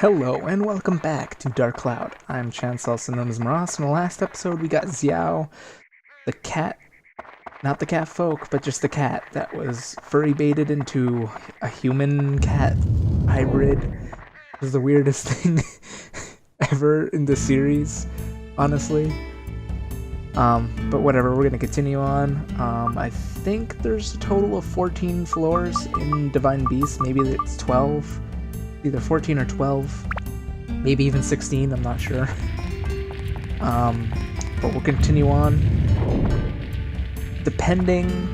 Hello and welcome back to Dark Cloud. I'm Chance, also known as Maras. In the last episode we got Xiao, the cat, not the cat folk, but just the cat that was furry baited into a human cat hybrid. It was the weirdest thing ever in the series, honestly. But whatever, we're gonna continue on. I think there's a total of 14 floors in Divine Beast. Maybe it's 12. Either 14 or 12. Maybe even 16, I'm not sure. But we'll continue on. Depending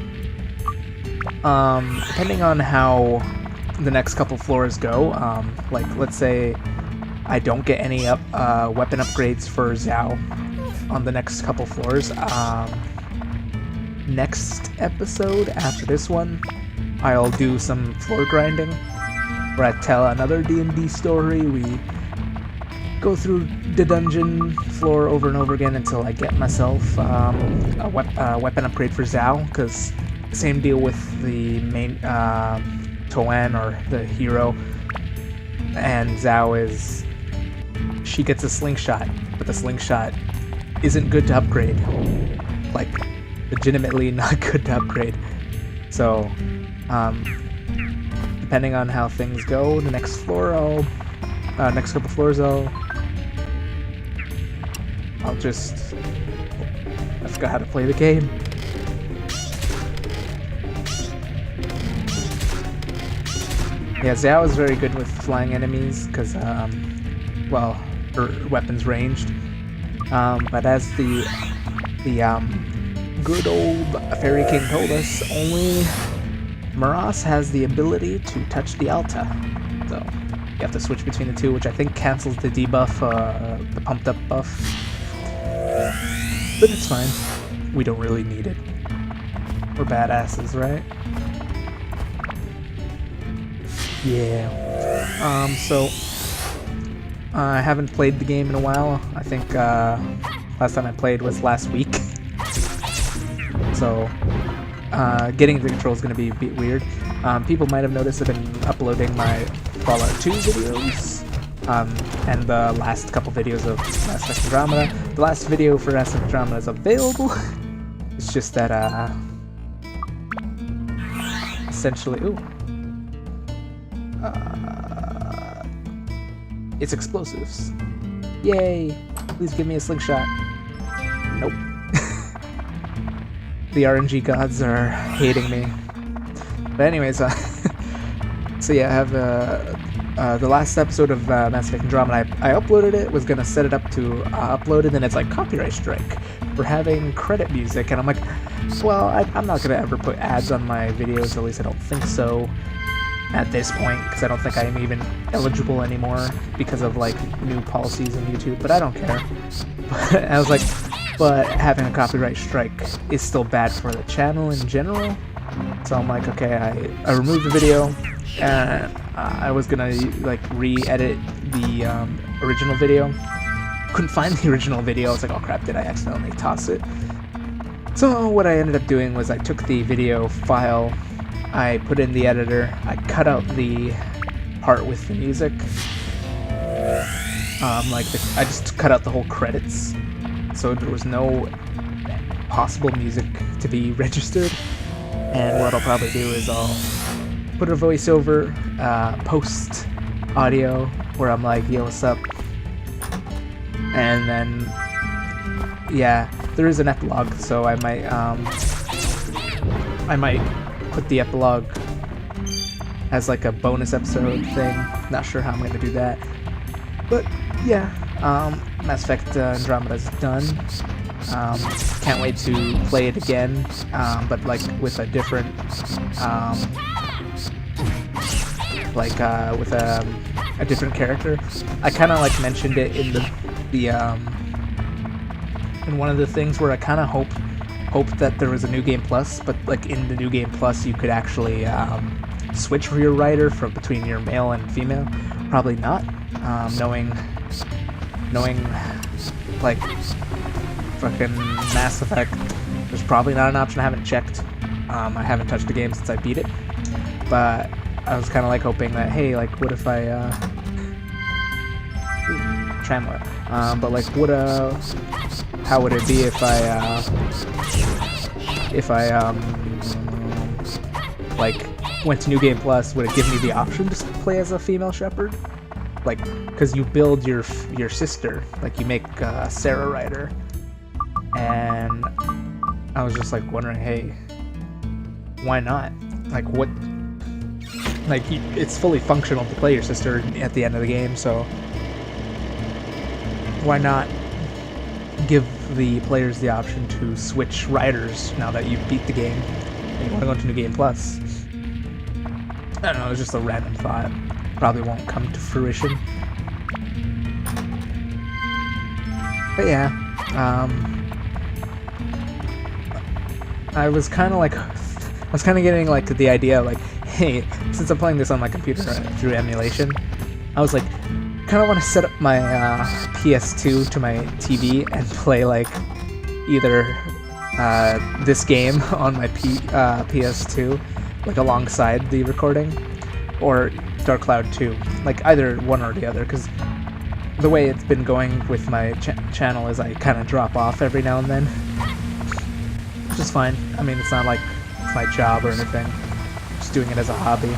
on how the next couple floors go, like let's say I don't get any weapon upgrades for Xiao on the next couple floors. Next episode after this one, I'll do some floor grinding, where I tell another D&D story. We go through the dungeon floor over and over again until I get myself a weapon upgrade for Xiao, because same deal with the main Toan, or the hero, and Xiao she gets a slingshot, but the slingshot isn't good to upgrade. Like, legitimately not good to upgrade. So, depending on how things go, the next floor next couple floors I forgot how to play the game. Yeah, Xiao is very good with flying enemies, because, well, her weapon's ranged. But as the good old Fairy King told us, only Maras has the ability to touch the Alta, so you have to switch between the two, which I think cancels the debuff, the pumped up buff, but it's fine, we don't really need it, we're badasses, right? Yeah, so I haven't played the game in a while. I think last time I played was last week, so getting the controls is going to be a bit weird. People might have noticed I've been uploading my Fallout 2 videos, and the last couple videos of Mass Effect Andromeda. The last video for Mass Effect Andromeda is available. It's just that, essentially, it's explosives. Yay! Please give me a slingshot. Nope. The RNG gods are hating me. But anyways, so yeah, I have the last episode of Mass Effect Andromeda. I uploaded it, was gonna set it up to upload it, and it's like copyright strike for having credit music, and I'm like, well, I'm not gonna ever put ads on my videos, at least I don't think so at this point, because I don't think I am even eligible anymore because of like new policies on YouTube, but I don't care. But I was like, but having a copyright strike is still bad for the channel in general. So I'm like, okay, I removed the video, and I was gonna like re-edit the original video. Couldn't find the original video. I was like, oh crap, did I accidentally toss it? So what I ended up doing was I took the video file, I put in the editor, I cut out the part with the music. I just cut out the whole credits, so there was no possible music to be registered. And what I'll probably do is I'll put a voiceover, post audio where I'm like, yo, what's up? And then, yeah, there is an epilogue, so I might put the epilogue as like a bonus episode thing. Not sure how I'm gonna do that, but yeah, Mass Effect Andromeda is done. Can't wait to play it again, but like with a different, with a different character. I kind of like mentioned it in in one of the things where I kind of hoped that there was a New Game Plus, but like in the New Game Plus you could actually switch for your writer between your male and female. Probably not, knowing like fucking Mass Effect, there's probably not an option. I haven't checked. I haven't touched the game since I beat it, but I was kind of like hoping that, hey, like, what if I channel. But like, how would it be if I like went to New Game Plus? Would it give me the option to play as a female shepherd? Like, because you build your sister, like you make Sarah Ryder, and I was just like wondering, hey, why not? Like, what? Like, it's fully functional to play your sister at the end of the game, so why not give the players the option to switch riders now that you beat the game and you want to go into New Game Plus? I don't know, it was just a random thought. Probably won't come to fruition. But yeah, I was kind of getting like the idea, like, hey, since I'm playing this on my computer through emulation, I was like, kind of want to set up my PS2 to my TV and play like either this game on my PS2, like alongside the recording, or Dark Cloud 2, like either one or the other, because the way it's been going with my channel is I kind of drop off every now and then, which is fine. I mean, it's not like it's my job or anything, just doing it as a hobby.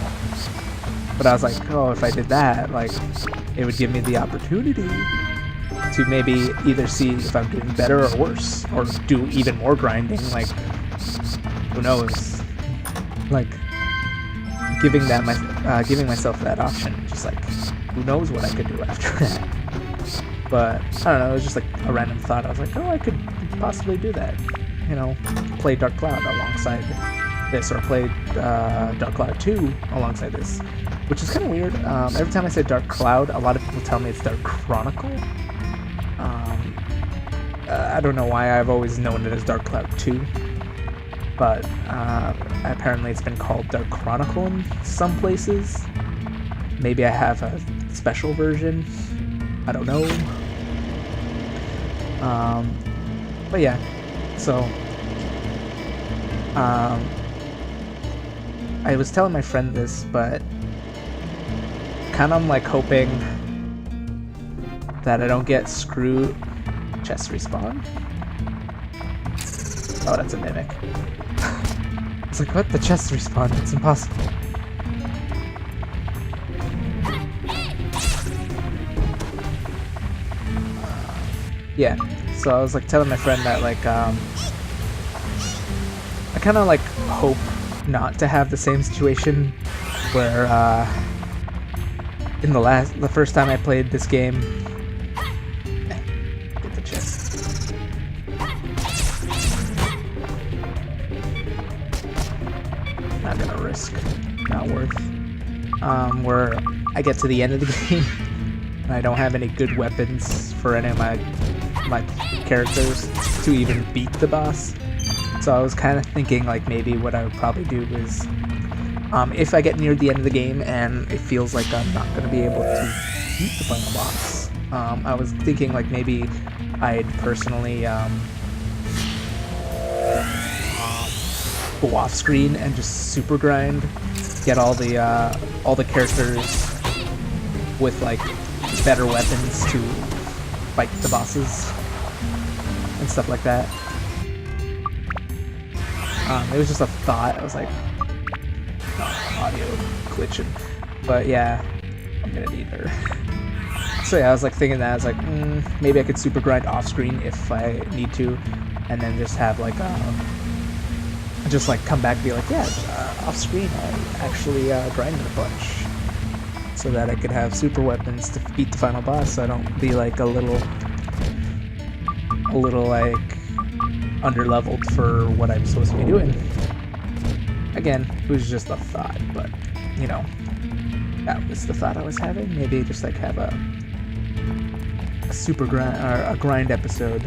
But I was like, oh, if I did that, like, it would give me the opportunity to maybe either see if I'm doing better or worse, or do even more grinding, like, who knows, like, giving myself that option, just like, who knows what I could do after that. But I don't know, it was just like a random thought. I was like, oh, I could possibly do that, you know, play Dark Cloud alongside this, or play Dark Cloud 2 alongside this, which is kind of weird. Every time I say Dark Cloud, a lot of people tell me it's Dark Chronicle. I don't know why I've always known it as Dark Cloud 2, but apparently it's been called Dark Chronicle in some places. Maybe I have a special version, I don't know. But yeah, so I was telling my friend this, but kind of like hoping that I don't get screwed. Chest respawn? Oh, that's a mimic. I was like, what? The chest respawn? It's impossible. Yeah, so I was like telling my friend that, like, I kind of like hope not to have the same situation where in the first time I played this game, get the chest. Not gonna risk, not worth. Where I get to the end of the game and I don't have any good weapons for any of my characters to even beat the boss. So I was kind of thinking, like, maybe what I would probably do is, if I get near the end of the game and it feels like I'm not going to be able to beat the final boss, I was thinking, like, maybe I'd personally go off screen and just super grind, get all the characters with, like, better weapons to fight the bosses and stuff like that. It was just a thought. I was like, audio glitching, but yeah, I'm gonna need her. So yeah, I was like thinking that, I was like, maybe I could super grind off screen if I need to, and then just have like just like come back and be like, yeah, off screen I actually grinded a bunch, so that I could have super weapons to beat the final boss, so I don't be like a little like under-leveled for what I'm supposed to be doing. Again, it was just a thought, but, you know, that was the thought I was having. Maybe just like have a super grind, or a grind episode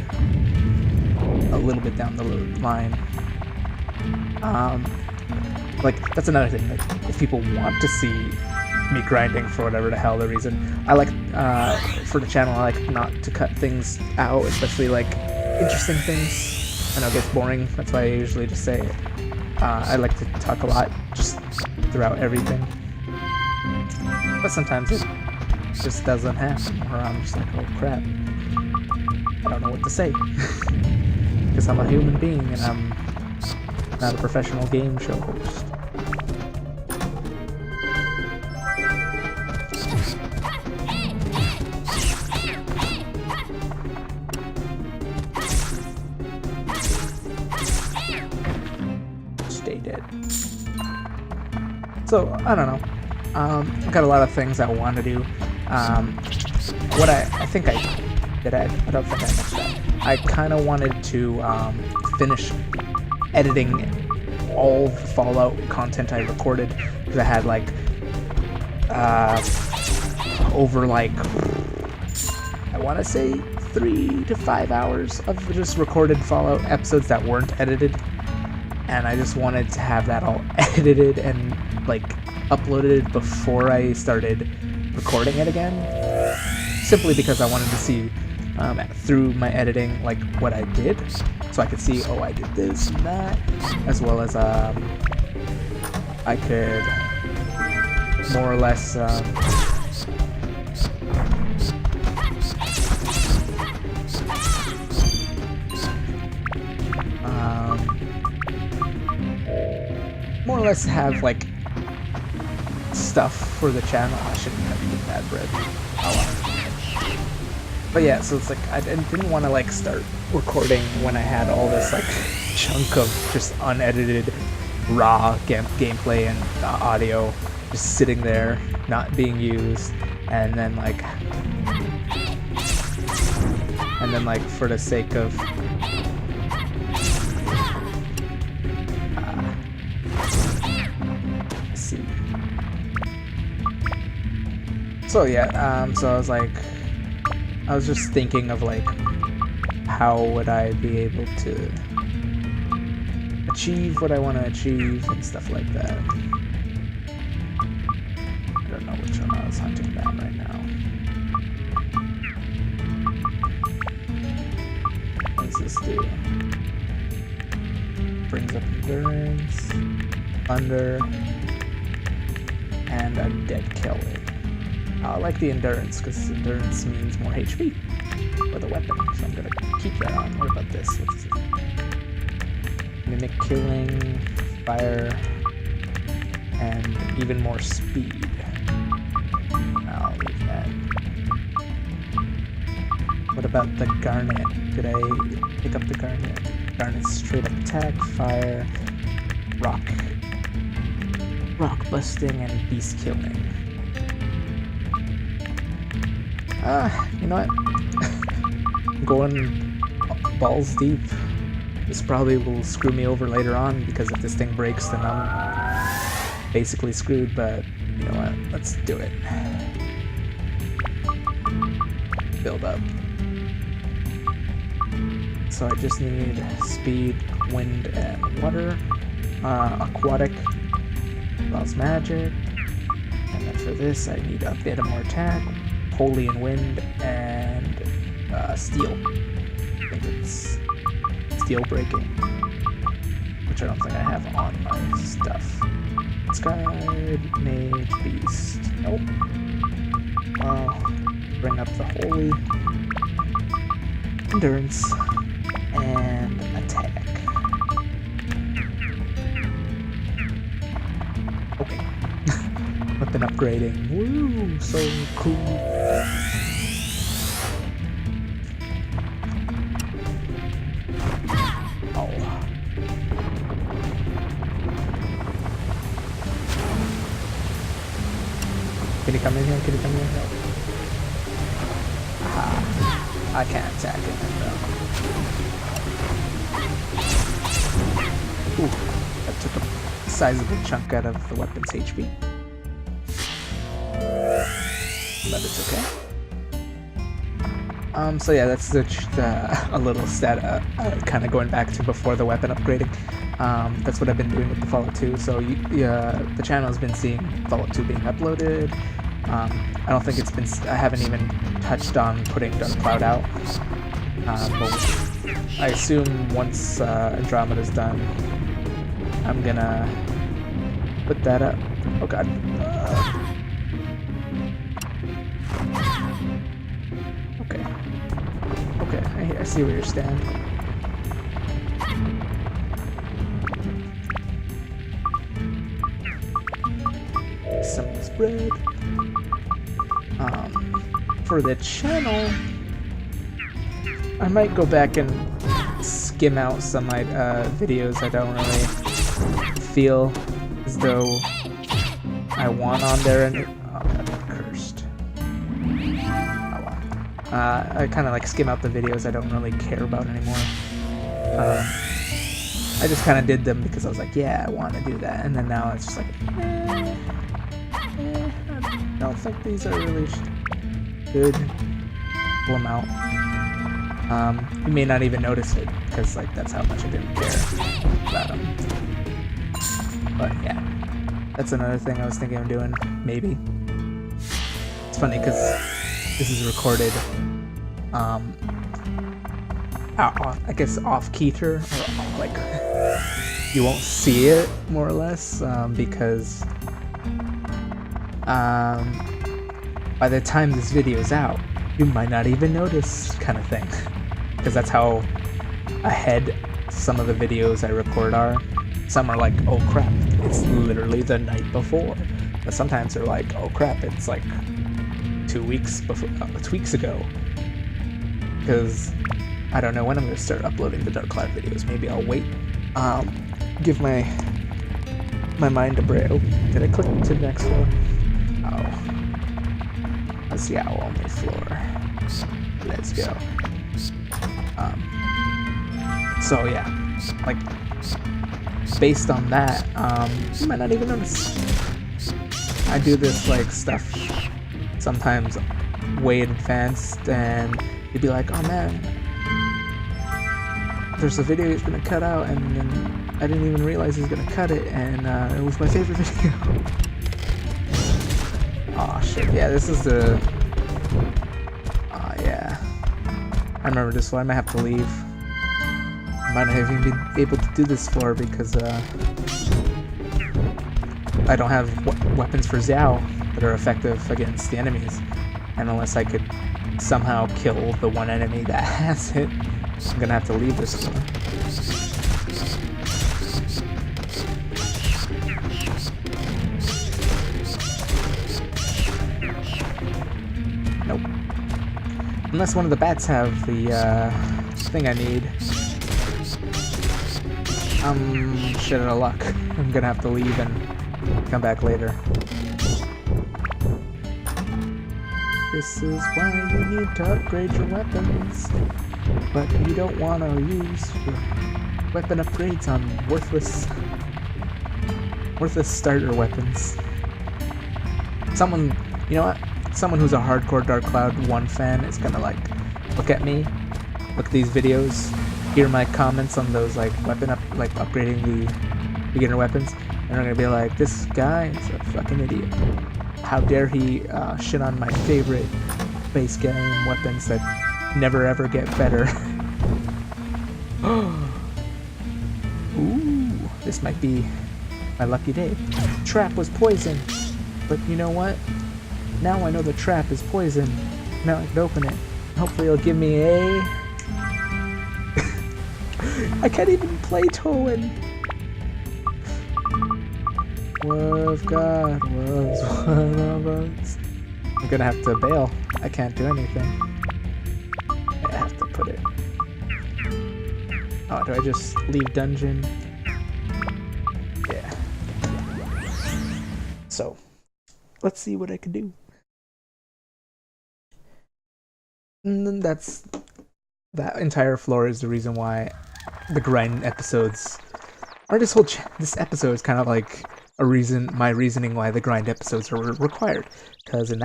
a little bit down the line. Like, that's another thing, like, if people want to see me grinding for whatever the hell the reason, I like, for the channel, I like not to cut things out, especially like interesting things. I know it gets boring, that's why I usually just say it. I like to talk a lot just throughout everything, but sometimes it just doesn't happen, or I'm just like, oh crap, I don't know what to say. Because I'm a human being and I'm not a professional game show host. Stay dead. So, I don't know. I've got a lot of things I want to do. What I think I did, I don't think I missed that. I kind of wanted to finish editing all the Fallout content I recorded, because I had like over like, I want to say 3 to 5 hours of just recorded Fallout episodes that weren't edited, and I just wanted to have that all edited and like uploaded before I started recording it again, simply because I wanted to see through my editing like what I did, so I could see, oh, I did this and that, as well as I could more or less have like stuff for the channel. I shouldn't have eaten that bread. Oh well. But yeah, so it's like I didn't want to like start recording when I had all this like chunk of just unedited raw gameplay and audio just sitting there not being used, and then like for the sake of let's see. So yeah, so I was just thinking of like, how would I be able to achieve what I want to achieve and stuff like that. I don't know which one I was hunting down right now. What does this do? Brings up endurance, thunder, and a dead killer. I like the endurance, because endurance means more HP for the weapon, so I'm gonna keep that on. What about this? What's this? Mimic killing, fire, and even more speed. I'll leave that. What about the garnet? Did I pick up the garnet? Garnet's straight up attack, fire, rock busting, and beast killing. You know what? I'm going balls deep. This probably will screw me over later on, because if this thing breaks, then I'm basically screwed, but you know what? Let's do it. Build up. So I just need speed, wind, and water. Aquatic allows magic. And then for this, I need a bit of more attack. Holy and wind, and steel. I think it's steel breaking, which I don't think I have on my stuff. Sky, mage, beast. Nope. Bring up the holy, endurance, and attack. Okay. Weapon upgrading. Woo! So cool. Can you come in here? Can you come in here? No. Aha. I can't attack it though. Ooh, that took a sizable chunk out of the weapon's HP. But it's okay. So yeah, that's a little stat, kind of going back to before the weapon upgrading. That's what I've been doing with the Fallout 2. So the channel has been seeing Fallout 2 being uploaded. I don't think I haven't even touched on putting Dark Cloud out. But I assume once Andromeda's done, I'm gonna put that up. Oh god. see where you stand. Some of this bread. For the channel, I might go back and skim out some videos I don't really feel as though I want on there, and cursed. Oh well. I kind of like skim out the videos I don't really care about anymore. I just kind of did them because I was like, yeah, I want to do that, and then now it's just like, I don't think these are really good. Pull them out. You may not even notice it because like that's how much I didn't care about them. But yeah, that's another thing I was thinking of doing. Maybe. It's funny because this is recorded. I guess off keter, or like you won't see it more or less because by the time this video is out, you might not even notice, kind of thing, because that's how ahead some of the videos I record are. Some are like, oh crap, it's literally the night before, but sometimes they're like, oh crap, it's like 2 weeks ago, because I don't know when I'm going to start uploading the Dark Cloud videos. Maybe I'll wait, give my mind a break. Oh, did I click to the next floor? Oh. That's the owl only floor. Let's go. So yeah, like, based on that, you might not even notice. I do this like stuff sometimes way in advance, and you'd be like, oh man, there's a video he's gonna cut out, and then I didn't even realize he's gonna cut it, and it was my favorite video. Aw, shit. Yeah, this is the... yeah. I remember this one. I might have to leave. I might not have even been able to do this floor because, I don't have weapons for Xiao that are effective against the enemies. And unless I could somehow kill the one enemy that has it, I'm gonna have to leave this floor. Nope. Unless one of the bats have the thing I need. I'm shit out of luck. I'm gonna have to leave and come back later. This is why you need to upgrade your weapons, but you don't want to use your weapon upgrades on worthless starter weapons. Someone, you know what? Someone who's a hardcore Dark Cloud 1 fan is gonna like look at me, look at these videos, hear my comments on those like upgrading the beginner weapons, and they're gonna be like, this guy is a fucking idiot. How dare he shit on my favorite base game weapons that never ever get better. Ooh, this might be my lucky day. Trap was poison, but you know what? Now I know the trap is poison. Now I can open it. Hopefully it'll give me a... I can't even play Toen. What if God was one of us? I'm gonna have to bail. I can't do anything. I have to put it. Oh, do I just leave dungeon? Yeah. So, let's see what I can do. And then that entire floor is the reason why the grind episodes, or this episode is kind of like my reasoning why the grind episodes are required. Because in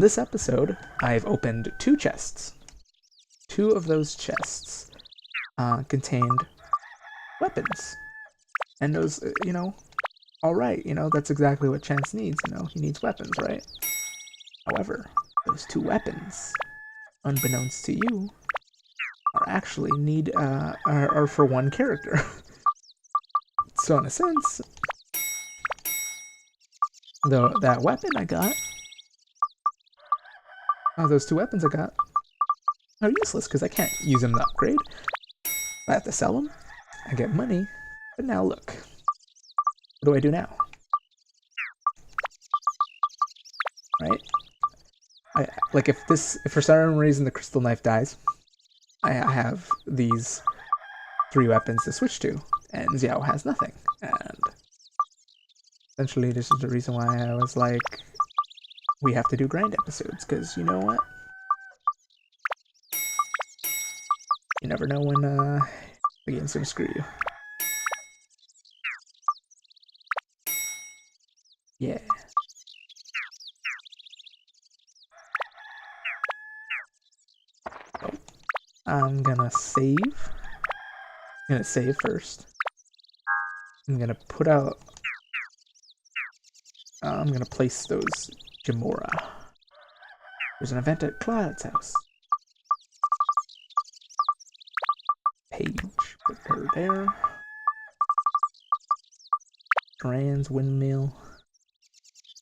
this episode, I've opened 2 chests. 2 of those chests contained weapons, and those, all right, that's exactly what Chance needs. He needs weapons, right? However, those 2 weapons, unbeknownst to you, are actually are for one character. So in a sense, that weapon I got, those 2 weapons I got, are useless because I can't use them to upgrade. I have to sell them. I get money. But now look. What do I do now? Right? Like if for some reason the crystal knife dies, I have these 3 weapons to switch to, and Xiao has nothing. And essentially this is the reason why I was like, we have to do grind episodes, because you know what? You never know when the game's gonna screw you. Yeah. Oh. I'm gonna save. I'm gonna save first. I'm gonna put out... I'm gonna place those Gamora. There's an event at Cloud's house. Paige, put her there. Duran's windmill,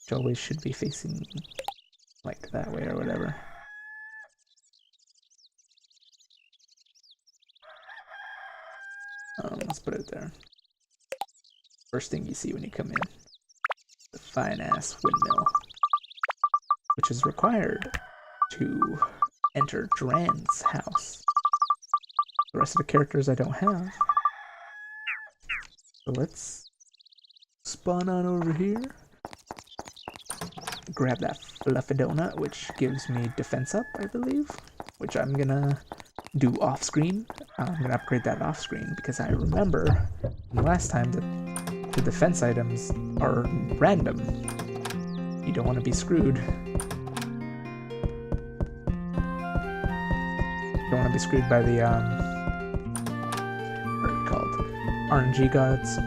which always should be facing like that way or whatever. Let's put it there. First thing you see when you come in, the fine-ass windmill, which is required to enter Duran's house. The rest of the characters I don't have. So let's spawn on over here. Grab that fluffy donut, which gives me defense up, I believe. Which I'm gonna do off screen. I'm gonna upgrade that off screen because I remember last time that the defense items are random. You don't want to be screwed. You don't want to be screwed by the what are they called? RNG gods,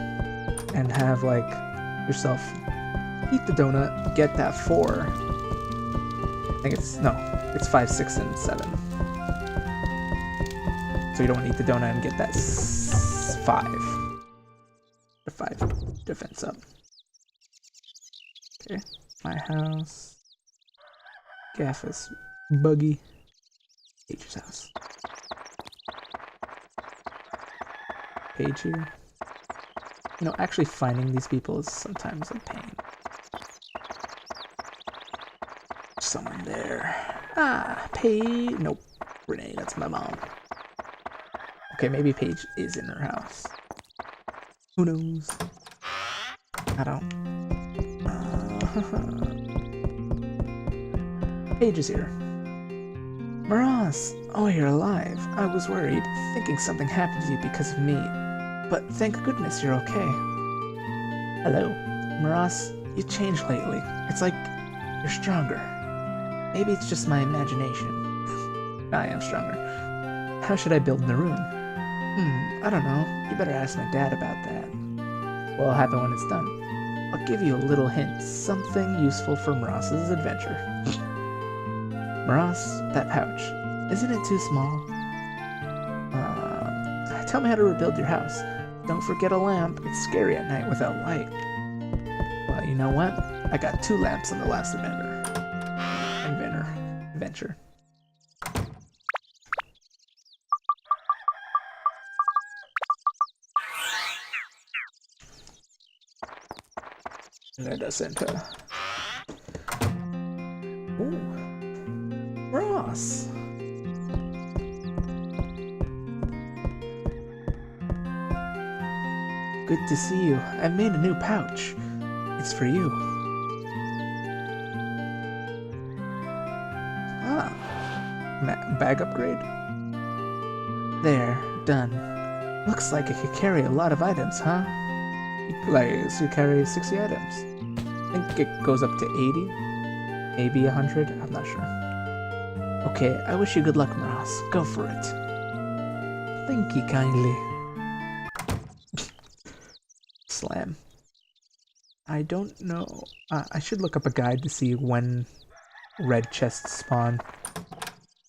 and have like yourself eat the donut, get that 4. I think it's 5, 6, and 7. So you don't want to eat the donut and get that 5. The 5 defense up. Okay, my house. Gaffa's buggy. Paige's house. Paige here. You know, actually finding these people is sometimes a pain. Someone there. Ah, Paige. Nope. Renee, that's my mom. Okay, maybe Paige is in her house. Who knows? I don't. Paige is here. Miraz! Oh, you're alive. I was worried, thinking something happened to you because of me. But thank goodness you're okay. Hello. Miraz, you changed lately. It's like you're stronger. Maybe it's just my imagination. I am stronger. How should I build Norune? I don't know. You better ask my dad about that. What'll happen when it's done? I'll give you a little hint. Something useful for Miraz's adventure. Miraz, that pouch. Isn't it too small? Tell me how to rebuild your house. Don't forget a lamp. It's scary at night without light. Well, you know what? I got 2 lamps on the last adventure. Let us enter. Ooh. Ross! Good to see you. I made a new pouch. It's for you. Ah. Bag upgrade? There. Done. Looks like it could carry a lot of items, huh? Like, so you carry 60 items. I think it goes up to 80. Maybe 100. I'm not sure. Okay, I wish you good luck, Miraz. Go for it. Thank you kindly. Slam. I don't know. I should look up a guide to see when red chests spawn.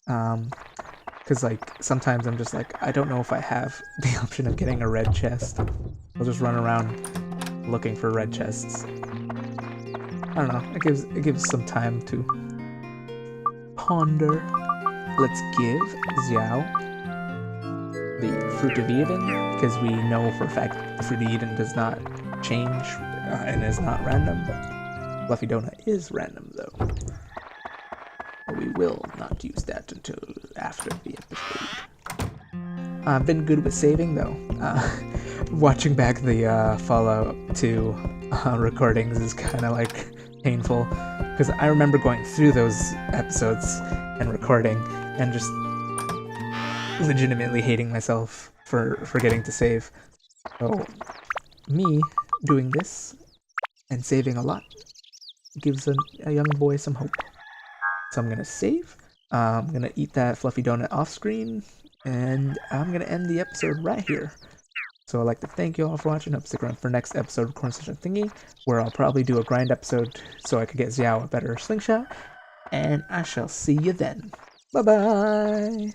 Because, like, sometimes I'm just like, I don't know if I have the option of getting a red chest. I'll just run around looking for red chests. I don't know. It gives some time to ponder. let's give Xiao the Fruit of Eden, because we know for a fact the Fruit of Eden does not change and is not random. Fluffy Donut is random though. But we will not use that until after the episode. I've been good with saving though. Watching back the Fallout 2 recordings is kind of like painful, because I remember going through those episodes and recording and just legitimately hating myself for forgetting to save. So me doing this and saving a lot gives a young boy some hope. So I'm gonna save. I'm gonna eat that fluffy donut off screen, and I'm gonna end the episode right here. So I'd like to thank you all for watching. Hope stick around for next episode of Corn Session Thingy, where I'll probably do a grind episode so I could get Xiao a better slingshot. And I shall see you then. Bye bye!